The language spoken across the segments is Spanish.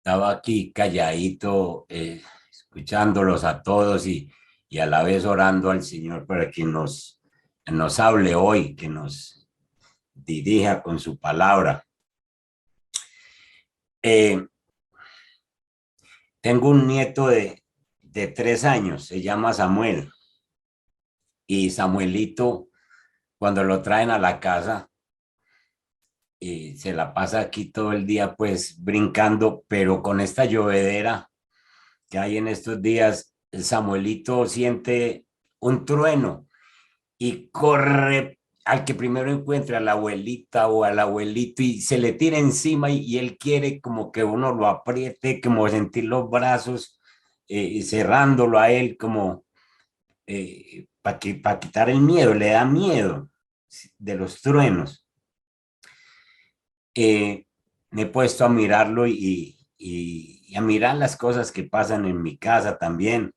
Estaba aquí calladito, escuchándolos a todos y a la vez orando al Señor para que nos hable hoy, que nos dirija con su palabra. Eh, Tengo un nieto de 3 años, se llama Samuel, y Samuelito, cuando lo traen a la casa, se la pasa aquí todo el día pues brincando, pero con esta llovedera que hay en estos días, el Samuelito siente un trueno y corre al que primero encuentre, a la abuelita o al abuelito, y se le tira encima y él quiere como que uno lo apriete, como sentir los brazos cerrándolo a él, como para quitar el miedo, le da miedo de los truenos. eh, Me he puesto a mirarlo y a mirar las cosas que pasan en mi casa también.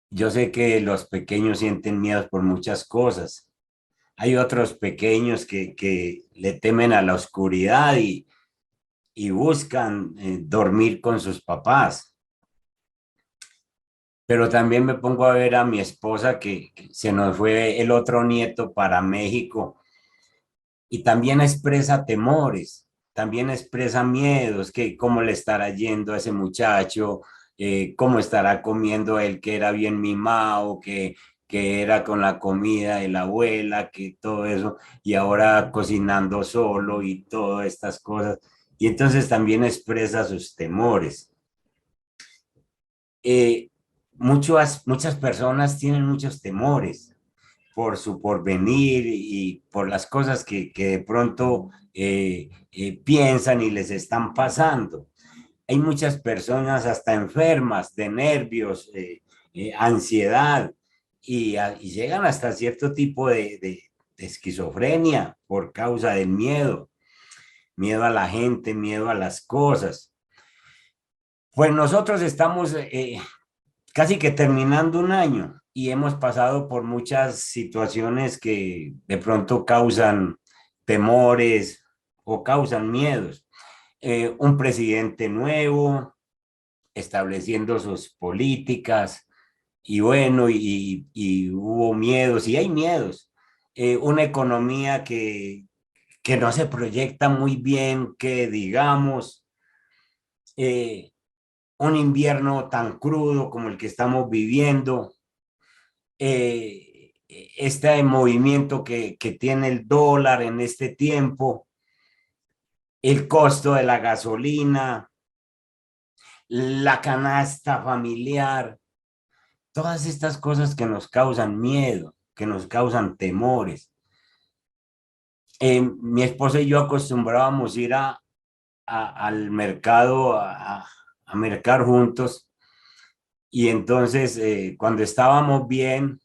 Yo sé que los pequeños sienten miedo por muchas cosas. Hay otros pequeños que le temen a la oscuridad y buscan dormir con sus papás. Pero también me pongo a ver a mi esposa que se nos fue el otro nieto para México y también expresa temores, también expresa miedos, que cómo le estará yendo a ese muchacho, cómo estará comiendo él, que era bien mimado, que era con la comida de la abuela, que todo eso, y ahora cocinando solo y todas estas cosas. Y entonces también expresa sus temores. Eh, muchas personas tienen muchos temores por su porvenir y por las cosas que de pronto piensan y les están pasando. Hay muchas personas hasta enfermas de nervios, ansiedad y llegan hasta cierto tipo de esquizofrenia por causa del miedo, miedo a la gente, miedo a las cosas. Pues nosotros estamos casi que terminando un año y hemos pasado por muchas situaciones que de pronto causan temores o causan miedos. Un presidente nuevo estableciendo sus políticas y bueno, y hubo miedos y hay miedos. Una economía que no se proyecta muy bien, que digamos, eh, un invierno tan crudo como el que estamos viviendo, este movimiento que tiene el dólar en este tiempo, el costo de la gasolina, la canasta familiar, todas estas cosas que nos causan miedo, que nos causan temores. Mi esposa y yo acostumbrábamos ir al mercado a mercar juntos y entonces cuando estábamos bien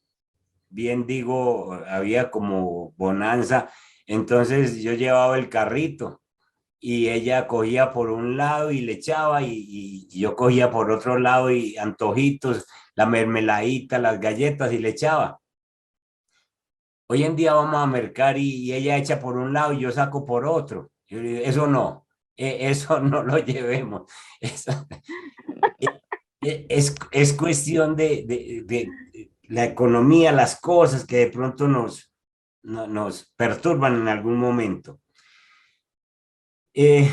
digo, había como bonanza, entonces yo llevaba el carrito y ella cogía por un lado y le echaba y yo cogía por otro lado y antojitos, la mermeladita, las galletas y le echaba. Hoy en día vamos a mercar y ella echa por un lado y yo saco por otro. Yo digo, eso no, eso no lo llevemos. Eso, es cuestión de la economía, las cosas que de pronto nos perturban en algún momento. Eh,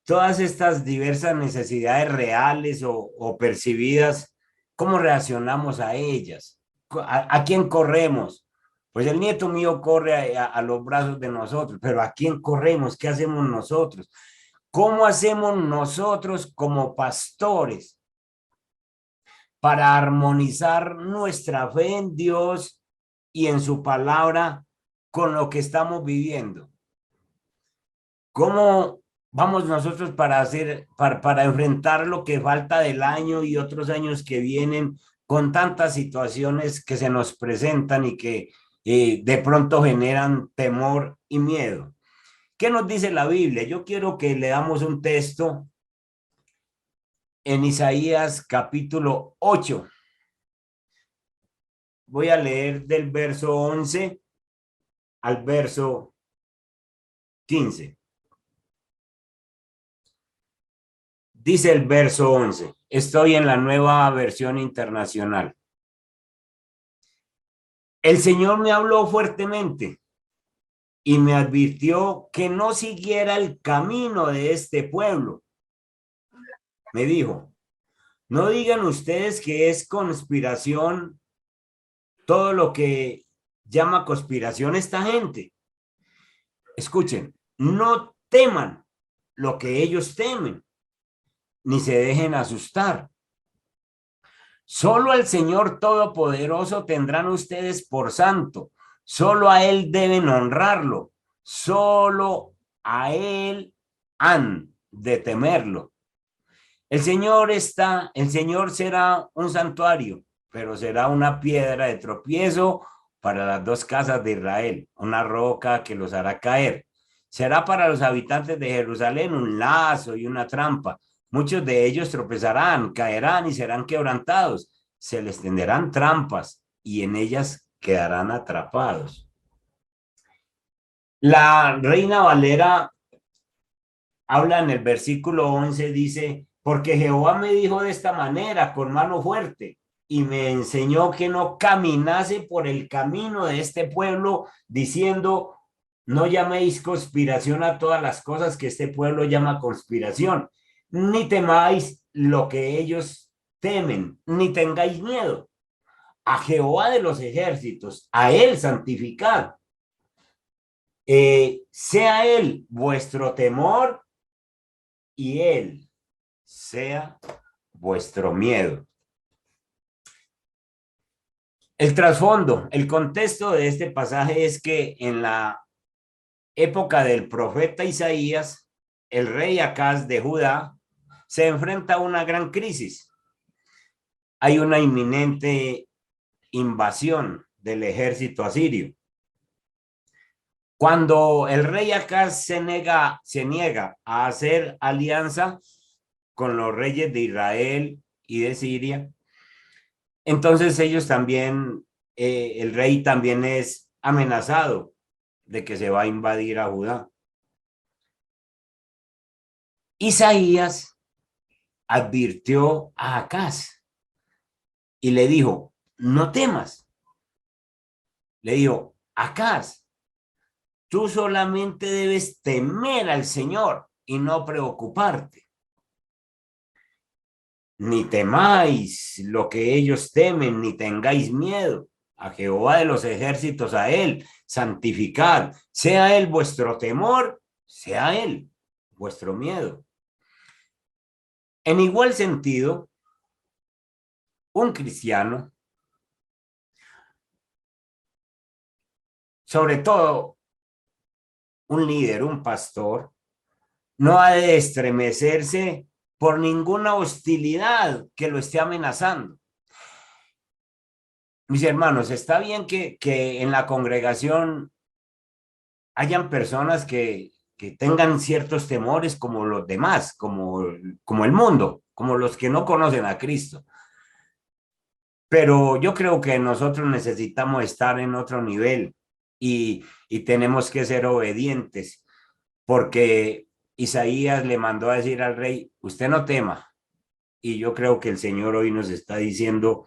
Todas estas diversas necesidades reales o percibidas, ¿cómo reaccionamos a ellas? ¿A quién corremos? Pues el nieto mío corre a los brazos de nosotros, pero ¿a quién corremos? ¿Qué hacemos nosotros? ¿Cómo hacemos nosotros como pastores para armonizar nuestra fe en Dios y en su palabra con lo que estamos viviendo? ¿Cómo vamos nosotros para enfrentar lo que falta del año y otros años que vienen con tantas situaciones que se nos presentan y que de pronto generan temor y miedo? ¿Qué nos dice la Biblia? Yo quiero que leamos un texto en Isaías capítulo 8. Voy a leer del verso 11 al verso 15. Dice el verso 11. Estoy en la Nueva Versión Internacional. El Señor me habló fuertemente y me advirtió que no siguiera el camino de este pueblo. Me dijo, no digan ustedes que es conspiración todo lo que llama conspiración esta gente. Escuchen, no teman lo que ellos temen, ni se dejen asustar. Solo al Señor Todopoderoso tendrán ustedes por santo. Solo a Él deben honrarlo. Solo a Él han de temerlo. El Señor será un santuario, pero será una piedra de tropiezo para las dos casas de Israel, una roca que los hará caer. Será para los habitantes de Jerusalén un lazo y una trampa. Muchos de ellos tropezarán, caerán y serán quebrantados. Se les tenderán trampas y en ellas quedarán atrapados. La Reina Valera habla en el versículo 11, dice, porque Jehová me dijo de esta manera, con mano fuerte, y me enseñó que no caminase por el camino de este pueblo, diciendo, no llaméis conspiración a todas las cosas que este pueblo llama conspiración, ni temáis lo que ellos temen, ni tengáis miedo. A Jehová de los ejércitos, a él santificad. Sea él vuestro temor y él sea vuestro miedo. El trasfondo, el contexto de este pasaje es que en la época del profeta Isaías, el rey Acaz de Judá se enfrenta a una gran crisis. Hay una inminente invasión del ejército asirio. Cuando el rey Acaz se niega a hacer alianza con los reyes de Israel y de Siria, entonces ellos también, el rey también es amenazado de que se va a invadir a Judá. Isaías advirtió a Acaz y le dijo, no temas. Le dijo, Acaz, tú solamente debes temer al Señor y no preocuparte. Ni temáis lo que ellos temen, ni tengáis miedo. A Jehová de los ejércitos, a él santificad. Sea él vuestro temor, sea él vuestro miedo. En igual sentido, un cristiano, sobre todo un líder, un pastor, no ha de estremecerse por ninguna hostilidad que lo esté amenazando. Mis hermanos, está bien que en la congregación hayan personas que tengan ciertos temores como los demás, como el mundo, como los que no conocen a Cristo. Pero yo creo que nosotros necesitamos estar en otro nivel y tenemos que ser obedientes, porque Isaías le mandó a decir al rey, usted no tema. Y yo creo que el Señor hoy nos está diciendo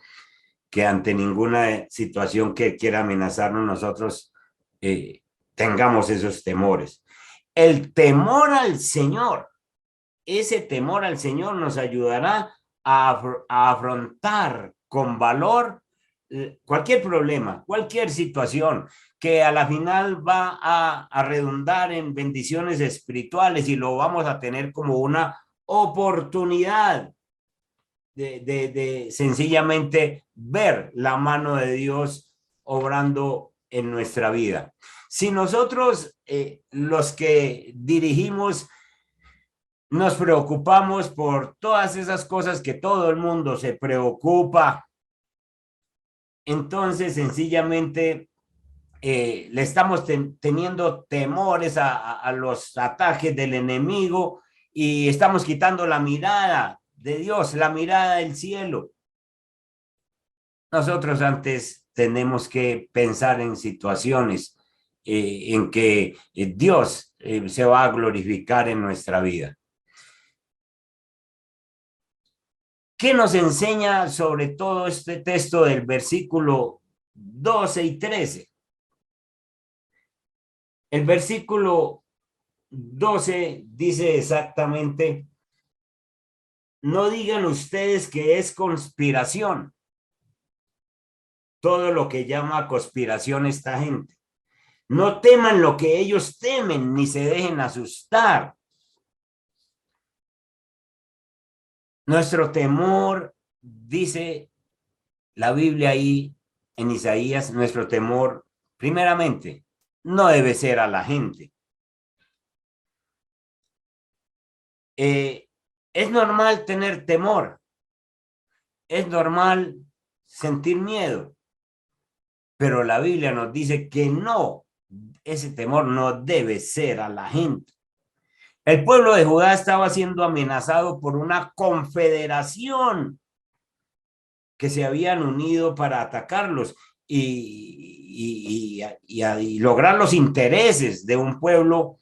que ante ninguna situación que quiera amenazarnos, nosotros tengamos esos temores. El temor al Señor, ese temor al Señor nos ayudará a afrontar con valor cualquier problema, cualquier situación que a la final va a redundar en bendiciones espirituales y lo vamos a tener como una oportunidad de sencillamente ver la mano de Dios obrando en nuestra vida. Si nosotros, los que dirigimos, nos preocupamos por todas esas cosas que todo el mundo se preocupa, entonces sencillamente le estamos teniendo temores a los ataques del enemigo y estamos quitando la mirada de Dios, la mirada del cielo. Nosotros antes tenemos que pensar en situaciones en que Dios se va a glorificar en nuestra vida. ¿Qué nos enseña sobre todo este texto del versículo 12 y 13? El versículo 12 dice exactamente: no digan ustedes que es conspiración todo lo que llama conspiración esta gente. No teman lo que ellos temen, ni se dejen asustar. Nuestro temor, dice la Biblia ahí en Isaías, nuestro temor, primeramente, no debe ser a la gente. Es normal tener temor, es normal sentir miedo, pero la Biblia nos dice que no, ese temor no debe ser a la gente. El pueblo de Judá estaba siendo amenazado por una confederación que se habían unido para atacarlos y lograr los intereses de un pueblo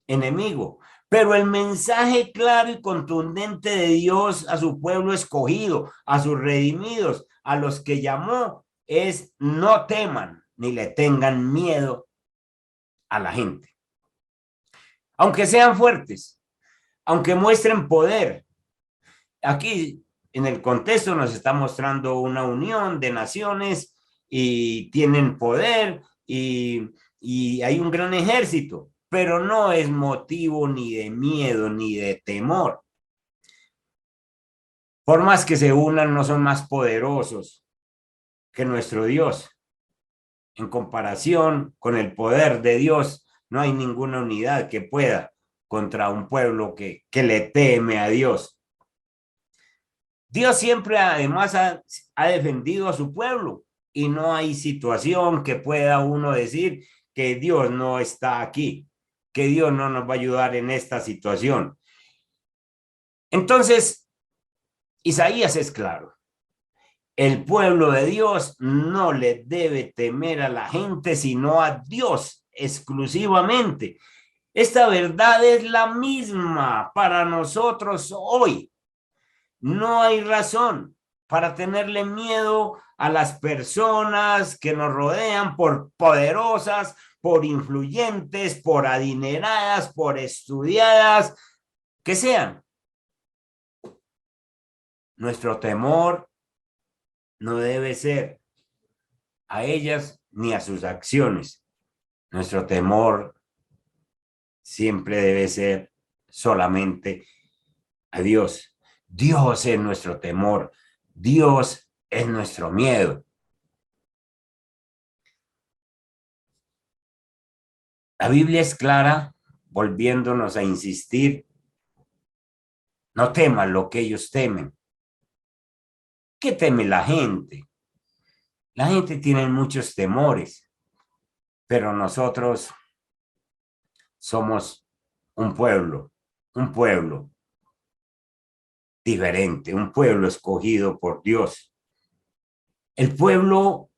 enemigo. Pero el mensaje claro y contundente de Dios a su pueblo escogido, a sus redimidos, a los que llamó, es: no teman ni le tengan miedo a la gente. Aunque sean fuertes, aunque muestren poder. Aquí en el contexto nos está mostrando una unión de naciones y tienen poder y hay un gran ejército, pero no es motivo ni de miedo ni de temor. Por más que se unan, no son más poderosos que nuestro Dios. En comparación con el poder de Dios, no hay ninguna unidad que pueda contra un pueblo que le teme a Dios. Dios siempre además ha defendido a su pueblo y no hay situación que pueda uno decir que Dios no está aquí, que Dios no nos va a ayudar en esta situación. Entonces, Isaías es claro. El pueblo de Dios no le debe temer a la gente, sino a Dios exclusivamente. Esta verdad es la misma para nosotros hoy. No hay razón para tenerle miedo a las personas que nos rodean, por poderosas, por influyentes, por adineradas, por estudiadas, que sean. Nuestro temor no debe ser a ellas ni a sus acciones. Nuestro temor siempre debe ser solamente a Dios. Dios es nuestro temor. Dios es nuestro miedo. La Biblia es clara, volviéndonos a insistir: no teman lo que ellos temen. ¿Qué teme la gente? La gente tiene muchos temores, pero nosotros somos un pueblo diferente, un pueblo escogido por Dios. El pueblo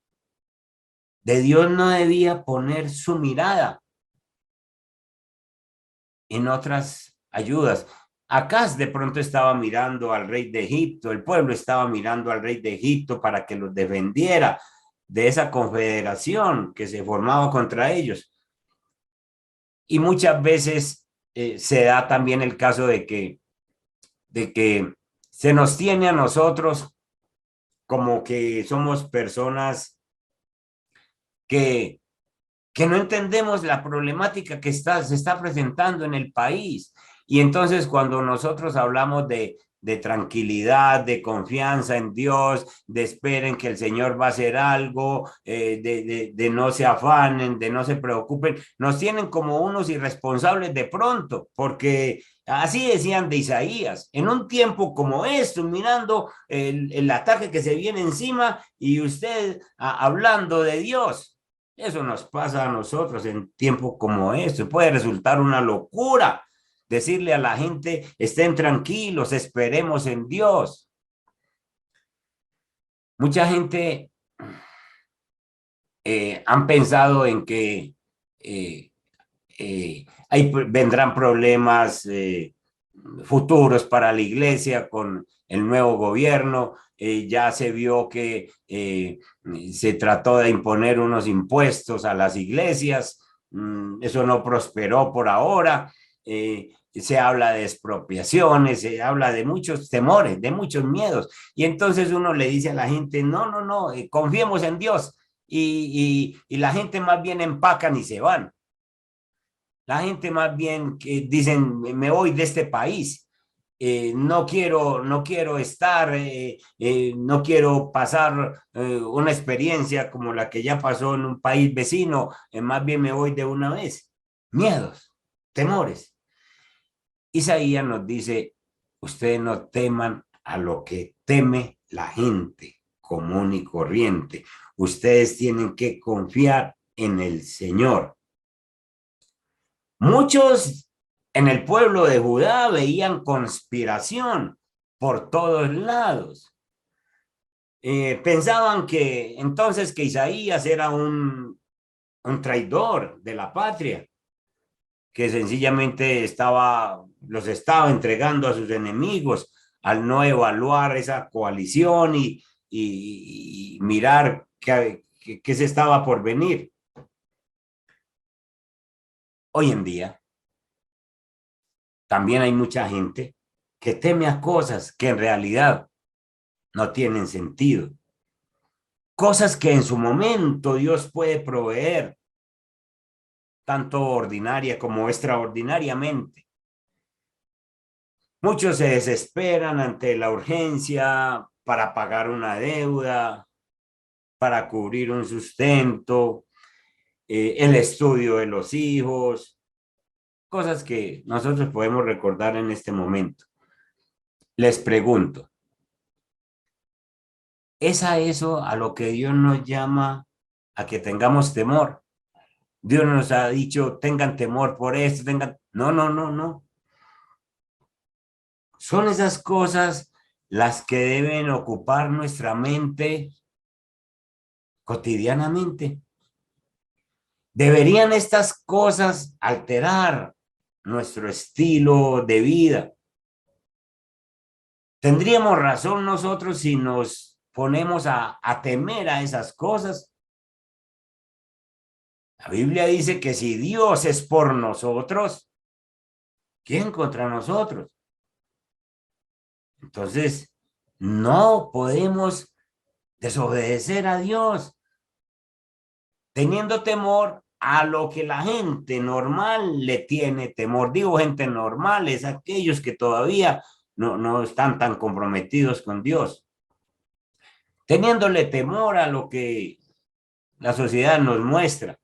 de Dios no debía poner su mirada en otras ayudas. Acaz de pronto estaba mirando al rey de Egipto, el pueblo estaba mirando al rey de Egipto para que los defendiera de esa confederación que se formaba contra ellos. Y muchas veces se da también el caso de que se nos tiene a nosotros como que somos personas que no entendemos la problemática que se está presentando en el país. Y entonces cuando nosotros hablamos de tranquilidad, de confianza en Dios, de esperen que el Señor va a hacer algo, de no se afanen, de no se preocupen, nos tienen como unos irresponsables de pronto, porque así decían de Isaías, en un tiempo como esto, mirando el ataque que se viene encima y usted hablando de Dios. Eso nos pasa a nosotros en tiempos como este. Puede resultar una locura decirle a la gente: estén tranquilos, esperemos en Dios. Mucha gente han pensado en que ahí vendrán problemas futuros para la iglesia con el nuevo gobierno. Ya se vio que se trató de imponer unos impuestos a las iglesias. Eso no prosperó por ahora. Se habla de expropiaciones, se habla de muchos temores, de muchos miedos. Y entonces uno le dice a la gente, no, no, no, confiemos en Dios. Y la gente más bien empacan y se van. La gente más bien que dicen, me voy de este país. No quiero estar, no quiero pasar una experiencia como la que ya pasó en un país vecino, más bien me voy de una vez. Miedos, temores. Isaías nos dice, ustedes no teman a lo que teme la gente común y corriente. Ustedes tienen que confiar en el Señor. Muchos en el pueblo de Judá veían conspiración por todos lados. Pensaban que entonces que Isaías era un traidor de la patria, que sencillamente los estaba entregando a sus enemigos al no evaluar esa coalición y mirar qué se estaba por venir. Hoy en día también hay mucha gente que teme a cosas que en realidad no tienen sentido. Cosas que en su momento Dios puede proveer, tanto ordinaria como extraordinariamente. Muchos se desesperan ante la urgencia para pagar una deuda, para cubrir un sustento, el estudio de los hijos, cosas que nosotros podemos recordar en este momento. Les pregunto, ¿es a eso a lo que Dios nos llama a que tengamos temor? Dios nos ha dicho, tengan temor por esto, tengan... No, no, no, no. Son esas cosas las que deben ocupar nuestra mente cotidianamente. ¿Deberían estas cosas alterar nuestro estilo de vida? ¿Tendríamos razón nosotros si nos ponemos a temer a esas cosas? La Biblia dice que si Dios es por nosotros, ¿quién contra nosotros? Entonces, no podemos desobedecer a Dios teniendo temor a lo que la gente normal le tiene temor. Digo gente normal, es aquellos que todavía no están tan comprometidos con Dios. Teniéndole temor a lo que la sociedad nos muestra.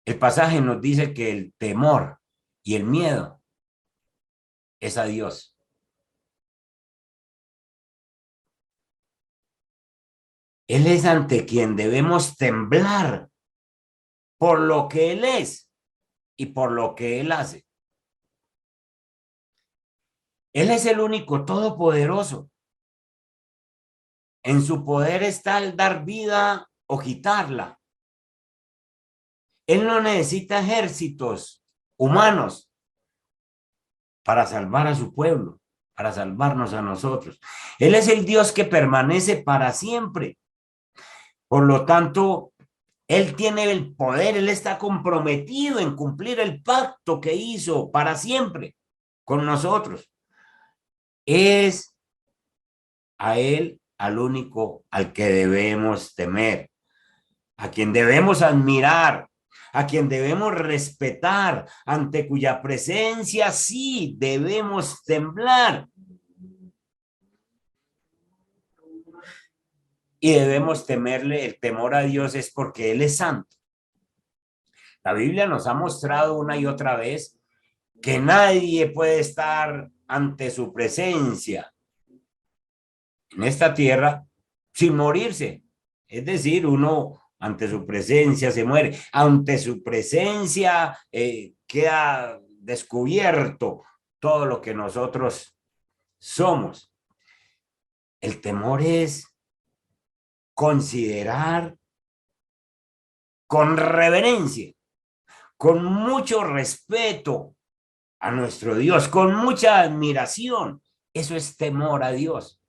El pasaje nos dice que el temor y el miedo es a Dios. Él es ante quien debemos temblar por lo que Él es y por lo que Él hace. Él es el único todopoderoso. En su poder está el dar vida o quitarla. Él no necesita ejércitos humanos para salvar a su pueblo, para salvarnos a nosotros. Él es el Dios que permanece para siempre. Por lo tanto, Él tiene el poder, Él está comprometido en cumplir el pacto que hizo para siempre con nosotros. Es a Él al único al que debemos temer, a quien debemos admirar, a quien debemos respetar, ante cuya presencia sí debemos temblar. Y debemos temerle, el temor a Dios es porque Él es santo. La Biblia nos ha mostrado una y otra vez que nadie puede estar ante su presencia en esta tierra sin morirse. Es decir, uno ante su presencia se muere, ante su presencia queda descubierto todo lo que nosotros somos. El temor es considerar con reverencia, con mucho respeto a nuestro Dios, con mucha admiración. Eso es temor a Dios.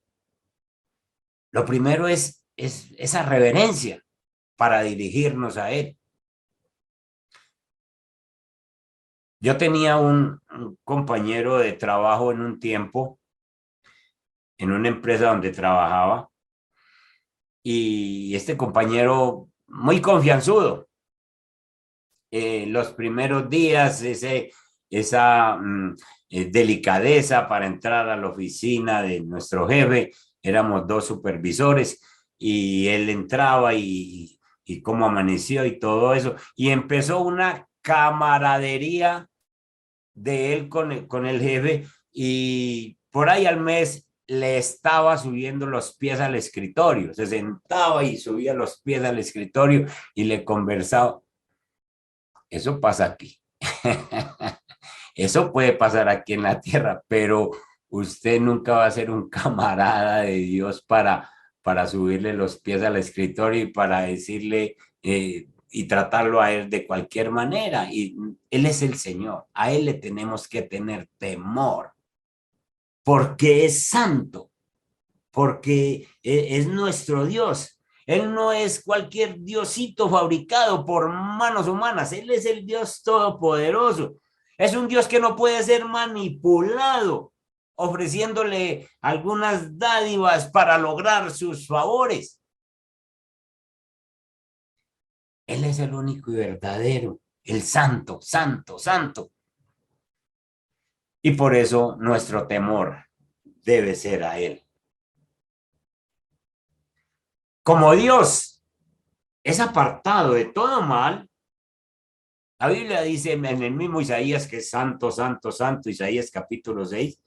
Lo primero es esa reverencia para dirigirnos a Él. Yo tenía un compañero de trabajo en un tiempo, en una empresa donde trabajaba, y este compañero muy confianzudo. Los primeros días, esa delicadeza para entrar a la oficina de nuestro jefe, éramos dos supervisores, y él entraba y cómo amaneció y todo eso, y empezó una camaradería de él con el jefe, y por ahí al mes le estaba subiendo los pies al escritorio, se sentaba y subía los pies al escritorio y le conversaba. Eso pasa aquí. Eso puede pasar aquí en la tierra, pero usted nunca va a ser un camarada de Dios para subirle los pies al escritorio y para decirle y tratarlo a él de cualquier manera. Y él es el Señor. A él le tenemos que tener temor porque es santo, porque es nuestro Dios. Él no es cualquier diosito fabricado por manos humanas. Él es el Dios todopoderoso. Es un Dios que no puede ser manipulado, ofreciéndole algunas dádivas para lograr sus favores. Él es el único y verdadero, el santo, santo, santo. Y por eso nuestro temor debe ser a Él. Como Dios es apartado de todo mal, la Biblia dice en el mismo Isaías que es santo, santo, santo, Isaías capítulo 6,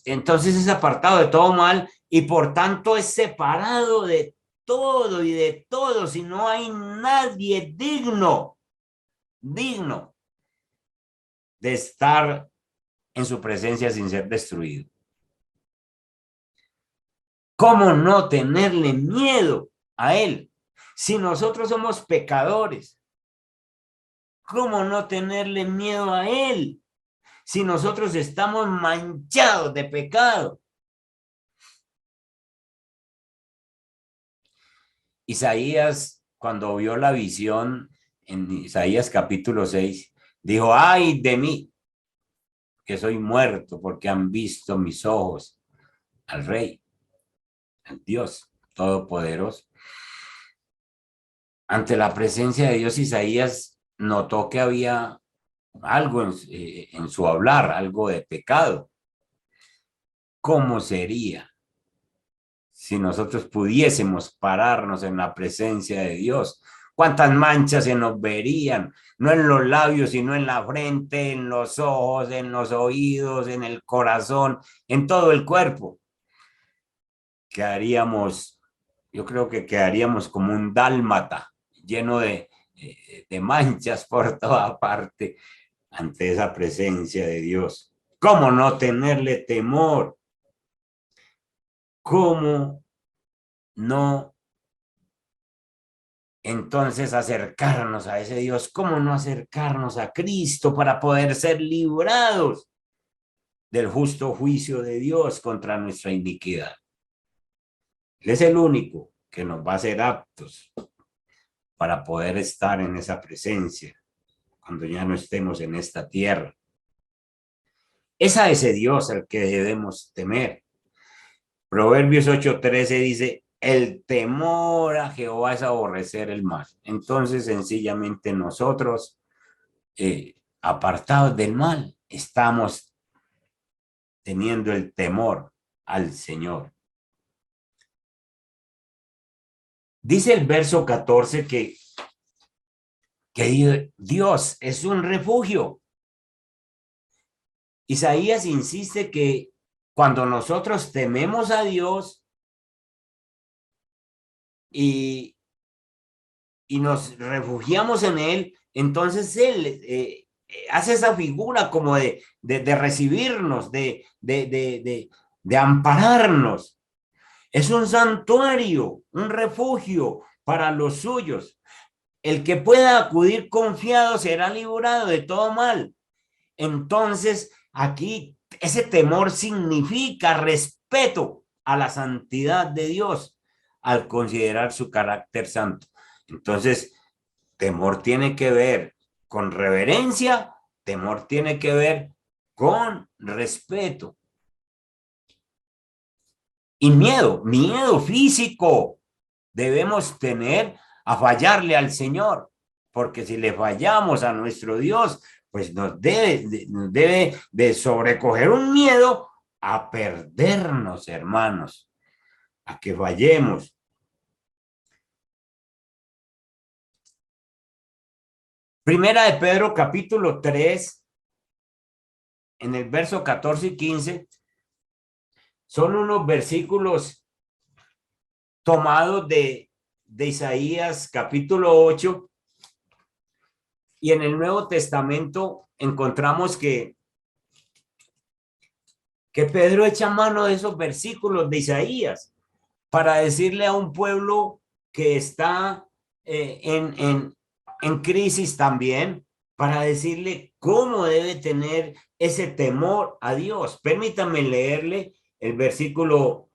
entonces es apartado de todo mal y por tanto es separado de todo y de todos, y no hay nadie digno de estar en su presencia sin ser destruido. ¿Cómo no tenerle miedo a Él si nosotros somos pecadores? ¿Cómo no tenerle miedo a Él si nosotros estamos manchados de pecado? Isaías, cuando vio la visión en Isaías capítulo 6, dijo: ay de mí, que soy muerto, porque han visto mis ojos al Rey, al Dios Todopoderoso. Ante la presencia de Dios, Isaías notó que había algo en su hablar, algo de pecado. ¿Cómo sería si nosotros pudiésemos pararnos en la presencia de Dios? ¿Cuántas manchas se nos verían? No en los labios, sino en la frente, en los ojos, en los oídos, en el corazón, en todo el cuerpo. Quedaríamos, yo creo que quedaríamos como un dálmata, lleno de manchas por toda parte ante esa presencia de Dios. ¿Cómo no tenerle temor? ¿Cómo no entonces acercarnos a ese Dios? ¿Cómo no acercarnos a Cristo para poder ser librados del justo juicio de Dios contra nuestra iniquidad? Él es el único que nos va a hacer aptos para poder estar en esa presencia cuando ya no estemos en esta tierra. Es a ese Dios al que debemos temer. Proverbios 8:13 dice: el temor a Jehová es aborrecer el mal. Entonces, sencillamente nosotros, apartados del mal, estamos teniendo el temor al Señor. Dice el verso 14 que Dios es un refugio. Isaías insiste que cuando nosotros tememos a Dios y nos refugiamos en Él, entonces Él hace esa figura como de recibirnos, de ampararnos. Es un santuario, un refugio para los suyos. El que pueda acudir confiado será librado de todo mal. Entonces, aquí ese temor significa respeto a la santidad de Dios al considerar su carácter santo. Entonces, temor tiene que ver con reverencia, temor tiene que ver con respeto. Y miedo físico debemos tener a fallarle al Señor, porque si le fallamos a nuestro Dios, pues nos debe de sobrecoger un miedo a perdernos, hermanos, a que fallemos. Primera de Pedro, capítulo 3, en el verso 14 y 15, son unos versículos tomados de Isaías, capítulo 8, y en el Nuevo Testamento encontramos que Pedro echa mano de esos versículos de Isaías para decirle a un pueblo que está en crisis también, para decirle cómo debe tener ese temor a Dios. Permítanme leerle el versículo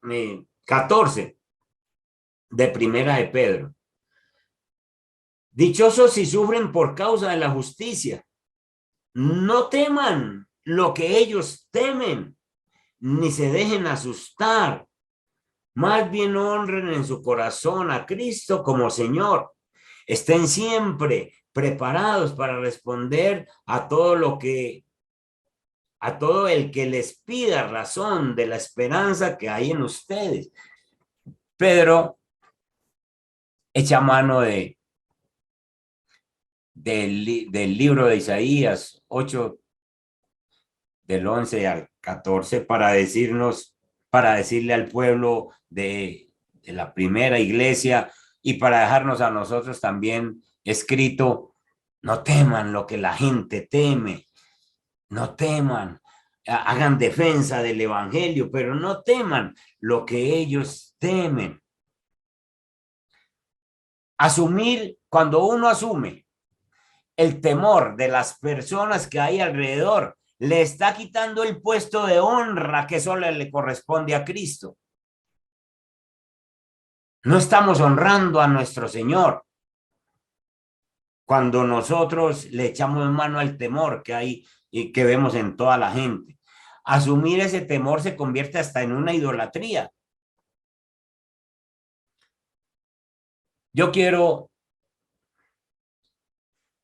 14 de Primera de Pedro. Dichosos si sufren por causa de la justicia. No teman lo que ellos temen, ni se dejen asustar. Más bien honren en su corazón a Cristo como Señor. Estén siempre preparados para responder a todo el que les pida razón de la esperanza que hay en ustedes. Pedro echa mano del libro de Isaías 8, del 11 al 14, para decirle al pueblo de la primera iglesia y para dejarnos a nosotros también escrito: no teman lo que la gente teme, no teman, hagan defensa del evangelio, pero no teman lo que ellos temen. Cuando uno asume el temor de las personas que hay alrededor, le está quitando el puesto de honra que solo le corresponde a Cristo. No estamos honrando a nuestro Señor cuando nosotros le echamos mano al temor que hay y que vemos en toda la gente. Asumir ese temor se convierte hasta en una idolatría. Yo quiero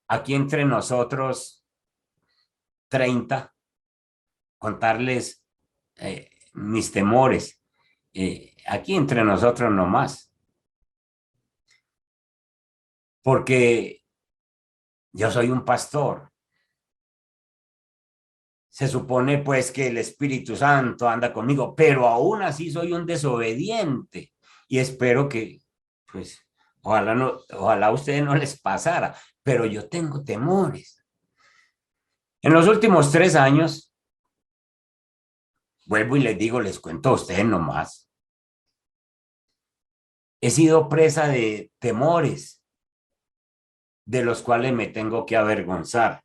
aquí entre nosotros 30 contarles mis temores. Aquí entre nosotros nomás. Porque yo soy un pastor. Se supone pues que el Espíritu Santo anda conmigo, pero aún así soy un desobediente. Y espero que, pues, ojalá a ustedes no les pasara, pero yo tengo temores. En los últimos 3 años, vuelvo y les digo, les cuento a ustedes nomás, he sido presa de temores de los cuales me tengo que avergonzar.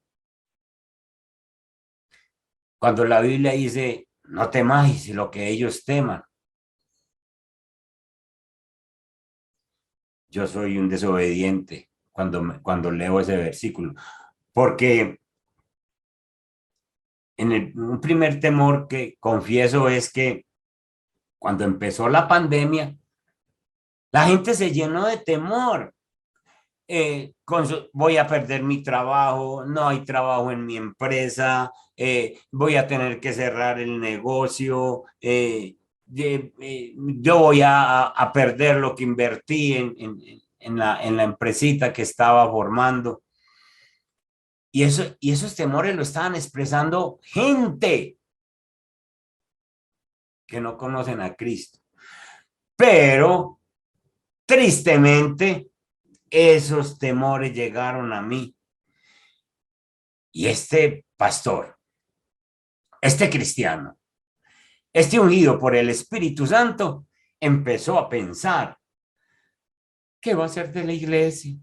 Cuando la Biblia dice, no temáis lo que ellos teman, yo soy un desobediente cuando leo ese versículo, porque un primer temor que confieso es que cuando empezó la pandemia, la gente se llenó de temor. Voy a perder mi trabajo, no hay trabajo en mi empresa, voy a tener que cerrar el negocio, yo voy a perder lo que invertí en la empresita que estaba formando. Y esos temores lo estaban expresando gente que no conocen a Cristo. Pero, tristemente, esos temores llegaron a mí. Y este pastor, este cristiano, este ungido por el Espíritu Santo, empezó a pensar: ¿qué va a hacer de la iglesia?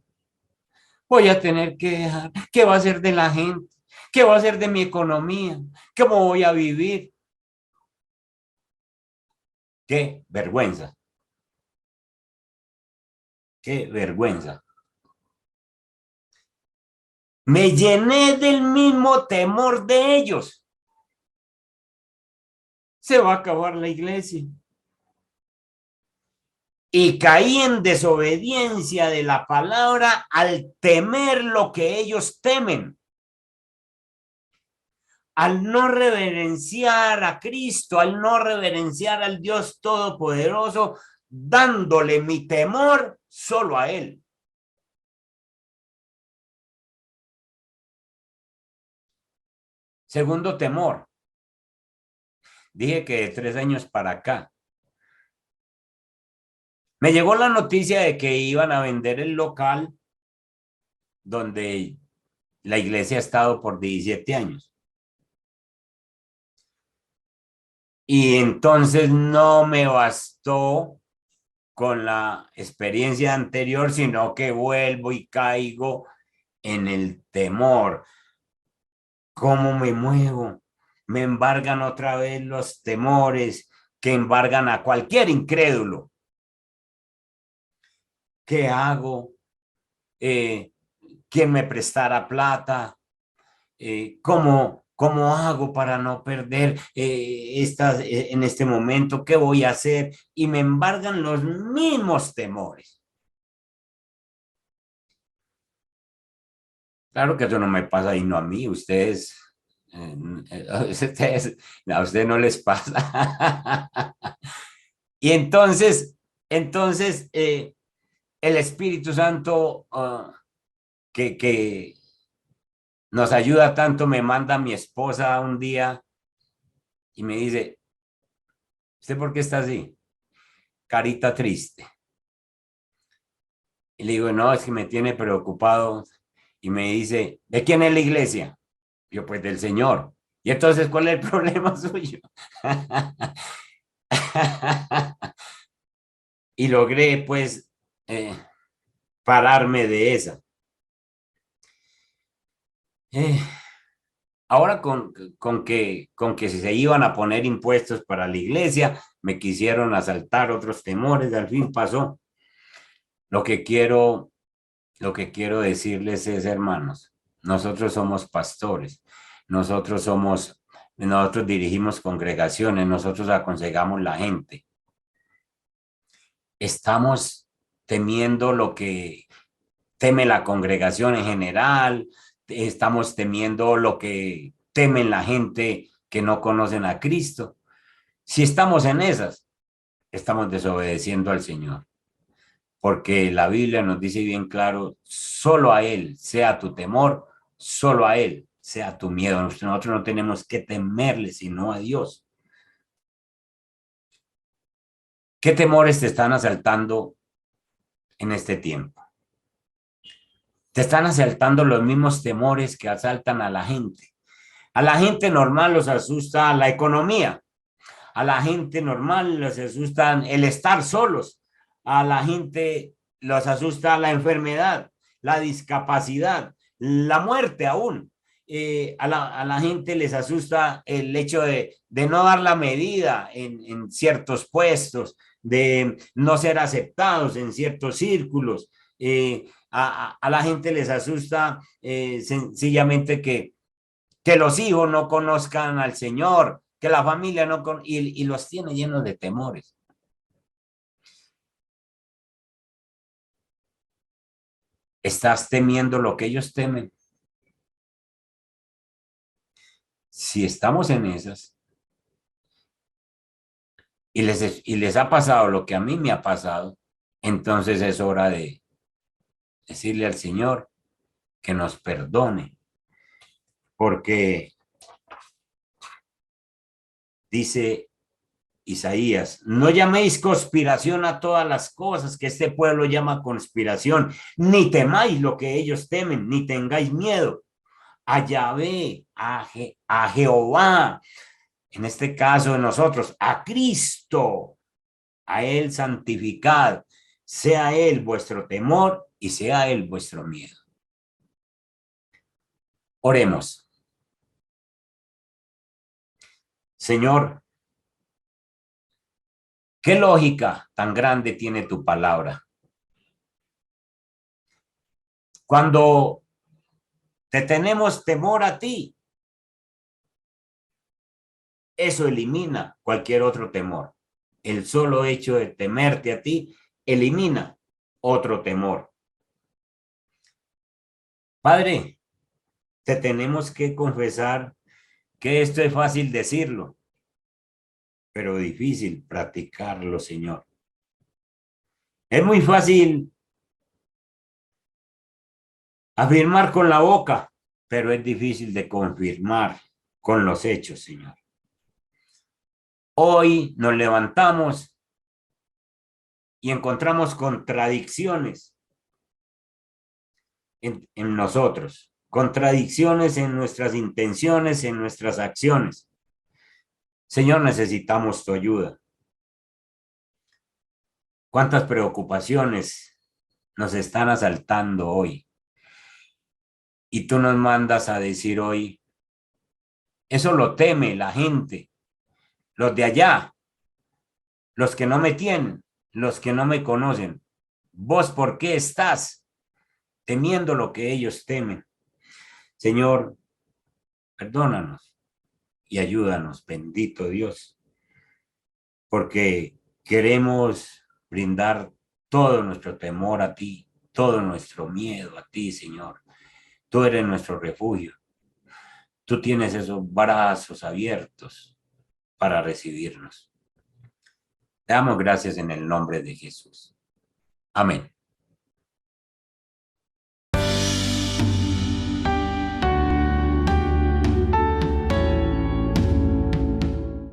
voy a tener que dejar, ¿qué va a ser de la gente? ¿Qué va a ser de mi economía? ¿Cómo voy a vivir? Qué vergüenza, qué vergüenza. Me llené del mismo temor de ellos. Se va a acabar la iglesia. Y caí en desobediencia de la palabra al temer lo que ellos temen. Al no reverenciar a Cristo, al no reverenciar al Dios Todopoderoso, dándole mi temor solo a Él. Segundo temor, dije que de 3 años para acá, me llegó la noticia de que iban a vender el local donde la iglesia ha estado por 17 años. Y entonces no me bastó con la experiencia anterior, sino que vuelvo y caigo en el temor. ¿Cómo me muevo? Me embargan otra vez los temores que embargan a cualquier incrédulo. ¿Qué hago? Eh, ¿Quién me prestará plata? ¿Cómo hago para no perder en este momento? ¿Qué voy a hacer? Y me embargan los mismos temores. Claro que eso no me pasa y no a mí, ustedes, a ustedes no les pasa. Y entonces el Espíritu Santo que nos ayuda tanto, me manda a mi esposa un día y me dice, ¿usted por qué está así? Carita triste. Y le digo, no, es que me tiene preocupado. Y me dice, ¿de quién es la iglesia? Yo, pues del Señor. Y entonces, ¿cuál es el problema suyo? Y logré, pues, pararme de esa. Eh, Ahora con que si se iban a poner impuestos para la iglesia, me quisieron asaltar otros temores, al fin pasó. Lo que quiero, lo que quiero decirles es, hermanos, nosotros somos pastores, nosotros dirigimos congregaciones, nosotros aconsejamos la gente. Estamos temiendo lo que teme la congregación en general, estamos temiendo lo que temen la gente que no conocen a Cristo. Si estamos en esas, estamos desobedeciendo al Señor, porque la Biblia nos dice bien claro, solo a Él sea tu temor, solo a Él sea tu miedo. Nosotros no tenemos que temerle, sino a Dios. ¿Qué temores te están asaltando en este tiempo? Te están asaltando los mismos temores que asaltan a la gente. A la gente normal los asusta la economía. A la gente normal les asusta el estar solos. A la gente los asusta la enfermedad, la discapacidad, la muerte aún. A la gente les asusta el hecho de no dar la medida en ciertos puestos, de no ser aceptados en ciertos círculos. A la gente les asusta sencillamente que los hijos no conozcan al Señor, que la familia no y los tiene llenos de temores. ¿Estás temiendo lo que ellos temen? Si estamos en esas y les ha pasado lo que a mí me ha pasado, entonces es hora de decirle al Señor que nos perdone, porque dice Isaías, no llaméis conspiración a todas las cosas que este pueblo llama conspiración, ni temáis lo que ellos temen, ni tengáis miedo. A Yahvé, a Jehová, en este caso de nosotros, a Cristo, a Él santificad, sea Él vuestro temor y sea Él vuestro miedo. Oremos. Señor, ¿qué lógica tan grande tiene tu palabra? Cuando te tenemos temor a ti, eso elimina cualquier otro temor. El solo hecho de temerte a ti elimina otro temor. Padre, te tenemos que confesar que esto es fácil decirlo, pero difícil practicarlo, Señor. Es muy fácil afirmar con la boca, pero es difícil de confirmar con los hechos, Señor. Hoy nos levantamos y encontramos contradicciones en nosotros, contradicciones en nuestras intenciones, en nuestras acciones. Señor, necesitamos tu ayuda. ¿Cuántas preocupaciones nos están asaltando hoy? Y tú nos mandas a decir hoy, eso lo teme la gente, los de allá, los que no me tienen, los que no me conocen. ¿Vos por qué estás temiendo lo que ellos temen? Señor, perdónanos y ayúdanos, bendito Dios, porque queremos brindar todo nuestro temor a ti, todo nuestro miedo a ti, Señor. Tú eres nuestro refugio. Tú tienes esos brazos abiertos para recibirnos. Te damos gracias en el nombre de Jesús. Amén.